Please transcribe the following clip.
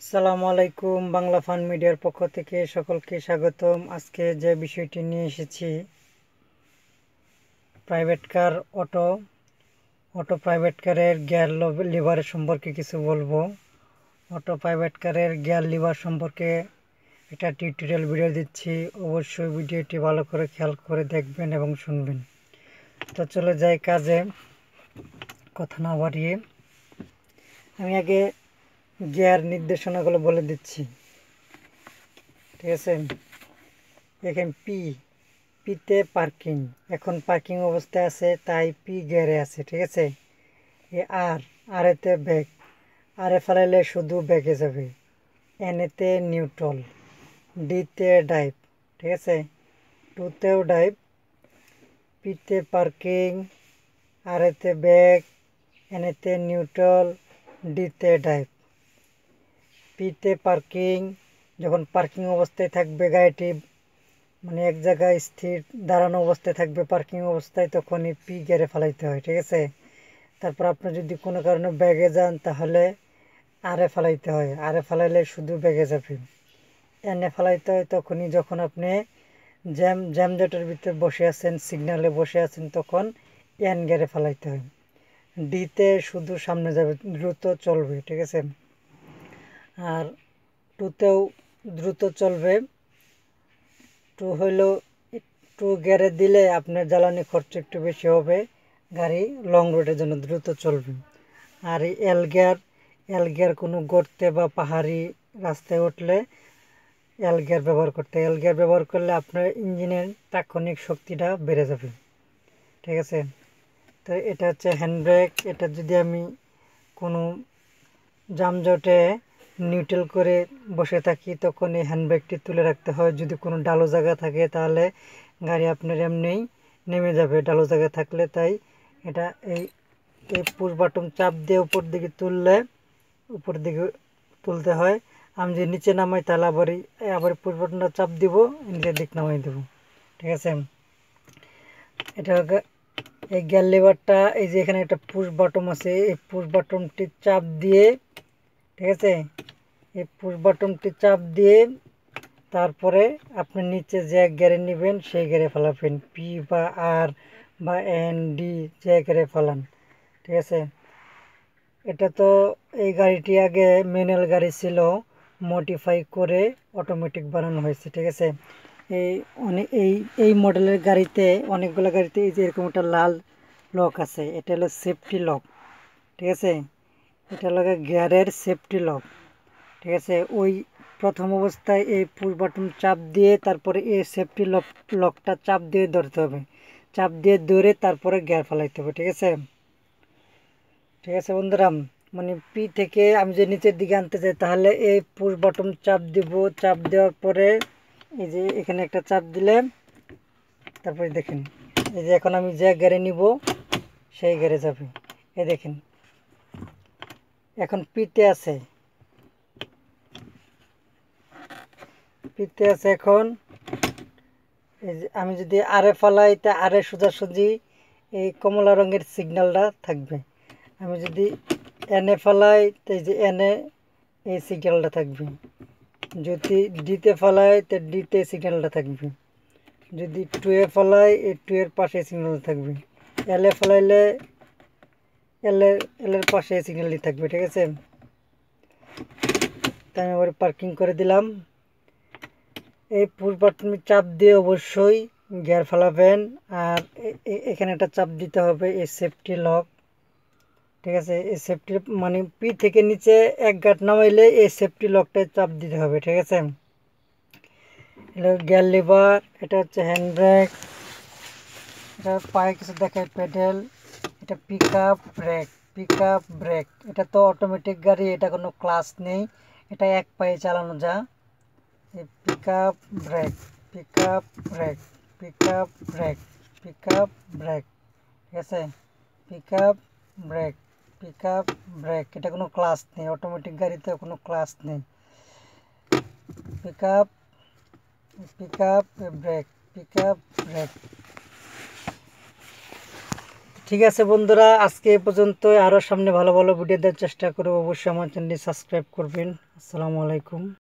আসসালামু আলাইকুম। বাংলা ফান মিডিয়ার পক্ষ থেকে সকলকে স্বাগতম। আজকে যে বিষয়টি নিয়ে এসেছি, প্রাইভেট কার অটো প্রাইভেট কারের গিয়ার লিভারের সম্পর্কে কিছু বলবো। অটো প্রাইভেট কারের গিয়ার লিভার সম্পর্কে একটা টিউটোরিয়াল ভিডিও দিচ্ছি। অবশ্যই ভিডিওটি ভালো করে খেয়াল করে দেখবেন এবং শুনবেন। তো চলে যাই কাজে, কথা না বাড়িয়ে আমি আগে গিয়ার নির্দেশনাগুলো বলে দিচ্ছি। ঠিক আছে, দেখেন পিতে পার্কিং, এখন পার্কিং অবস্থায় আছে তাই পি গিয়ারে আছে। ঠিক আছে, আরেতে ব্যাগ, আরে ফেলাইলে শুধু ব্যাগে যাবে। এনেতে নিউট্রাল, ডিতে ডাইভ। ঠিক আছে, টুতেও ডাইভ, পিতে পার্কিং, আরেতে ব্যাগ, এনেতে নিউট্রাল, ডিতে ডাইভ। পিতে পার্কিং, যখন পার্কিং অবস্থায় থাকবে গাড়িটি, মানে এক জায়গায় স্থির দাঁড়ানো অবস্থায় থাকবে পার্কিং অবস্থায়, তখনই পি গিয়ারে ফেলাইতে হয়। ঠিক আছে, তারপর আপনি যদি কোনো কারণে ব্যাগে যান তাহলে আরে ফেলাইতে হয়, আরে ফেলাইলে শুধু ব্যাগে যাবে। এনে ফেলাইতে হয় তখনই যখন আপনি জ্যামজটের ভিতরে বসে আছেন, সিগন্যালে বসে আছেন, তখন এন গিয়ারে ফেলাইতে হয়। ডিতে শুধু সামনে যাবে, দ্রুত চলবে। ঠিক আছে, আর টুতেও দ্রুত চলবে। টু হইলেও টু গিয়ারে দিলে আপনার জ্বালানি খরচ একটু বেশি হবে, গাড়ি লং রুটের জন্য দ্রুত চলবে। আর এল গিয়ার কোনো গর্তে বা পাহাড়ি রাস্তায় উঠলে এল গিয়ার ব্যবহার করলে আপনার ইঞ্জিনের তাৎক্ষণিক শক্তিটা বেড়ে যাবে। ঠিক আছে, তো এটা হচ্ছে হ্যান্ড ব্রেক। এটা যদি আমি কোনো যানজটে নিউট্রাল করে বসে থাকি তখন এই হ্যান্ডব্রেকটি তুলে রাখতে হয়। যদি কোনো ডালো জায়গা থাকে তাহলে গাড়ি আপনার এমনিই নেমে যাবে ডালো জায়গা থাকলে। তাই এটা এই পুশ বাটন চাপ দিয়ে উপর দিকে তুলতে হয়। আমি যদি নিচে নামাই তাহলে আবার পুশ বাটনটা চাপ দিব, নিচের দিক নামাই দেবো। ঠিক আছে, এটা এই গিয়ার লিভারটা, এই যে এখানে একটা পুশ বাটন আছে, এই পুশ বাটনটি চাপ দিয়ে, ঠিক আছে, এই পুশ বাটনটি চাপ দিয়ে তারপরে আপনি নিচে যে গিয়ারে নেবেন সেই গিয়ারে ফেলাবেন, পি বা আর বা এন ডি যে গিয়ারে ফেলান। ঠিক আছে, এটা তো এই গাড়িটি আগে ম্যানুয়াল গাড়ি ছিল, মডিফাই করে অটোমেটিক বানানো হয়েছে। ঠিক আছে, এই মডেলের গাড়িতে, অনেকগুলো গাড়িতে এই যে এরকম একটা লাল লক আছে, এটা হলো সেফটি লক। ঠিক আছে, এটা হলো গিয়ারের সেফটি লক। ঠিক আছে, ওই প্রথম অবস্থায় এই পুশ বাটন চাপ দিয়ে তারপরে এই সেফটি লকটা চাপ দিয়ে ধরতে হবে, চাপ দিয়ে ধরে তারপরে গিয়ার ফেলাইতে হবে। ঠিক আছে, ঠিক আছে বন্ধুরা, মানে পি থেকে আমি যে নিচের দিকে আনতে চাই তাহলে এই পুশ বাটন চাপ দিব, চাপ দেওয়ার পরে এই যে এখানে একটা চাপ দিলে তারপরে দেখেন এই যে এখন আমি যে গিয়ারে নিব সেই গিয়ারে যাবে। এই দেখেন এখন পিতে আছে, এখন এই যে আমি যদি আরে ফেলাই তা আরে সোজাসুজি এই কমলা রঙের সিগন্যালটা থাকবে। আমি যদি এনে ফেলাই তো এই যে এনে এই সিগন্যালটা থাকবে। যদি ডিতে ফেলাই তো ডিতে সিগন্যালটা থাকবে। যদি টুয়ে ফেলাই এই টুয়ের পাশে সিগন্যাল থাকবে। এলে ফেলাইলে এলের পাশে সিগন্যালটি থাকবে। ঠিক আছে, তাই আমি আবার পার্কিং করে দিলাম। এই পুশ বাটন চাপ দিয়ে অবশ্যই গিয়ার ফেলাবেন, আর এখানে একটা চাপ দিতে হবে, এই সেফটি লক। ঠিক আছে, এই সেফটি মানে পি থেকে নিচে এক গাঁট নামাইলে এই সেফটি লকটায় চাপ দিতে হবে। ঠিক আছে, এটা গিয়ার লিভার, এটা হচ্ছে হ্যান্ড ব্রেক, এটা পায়ে কিছু দেখায় পেডেল, এটা পিক আপ ব্রেক। এটা তো অটোমেটিক গাড়ি, এটা কোনো ক্লাস নেই, এটা এক পায়ে চালানো যা। Pick up brake, pick up brake, pick up brake, pick up brake. ঠিক আছে, pick up brake, pick up brake, এটা কোনো ক্লাস নেই, অটোমেটিক গাড়িতে কোনো ক্লাস নেই। Pick up brake, pick up brake. ঠিক আছে বন্ধুরা, আজকে এ পর্যন্ত। আরও সামনে ভালো ভালো ভিডিও দেওয়ার চেষ্টা করব। অবশ্যই আমার চ্যানেলটি সাবস্ক্রাইব করবেন। আসসালামু আলাইকুম।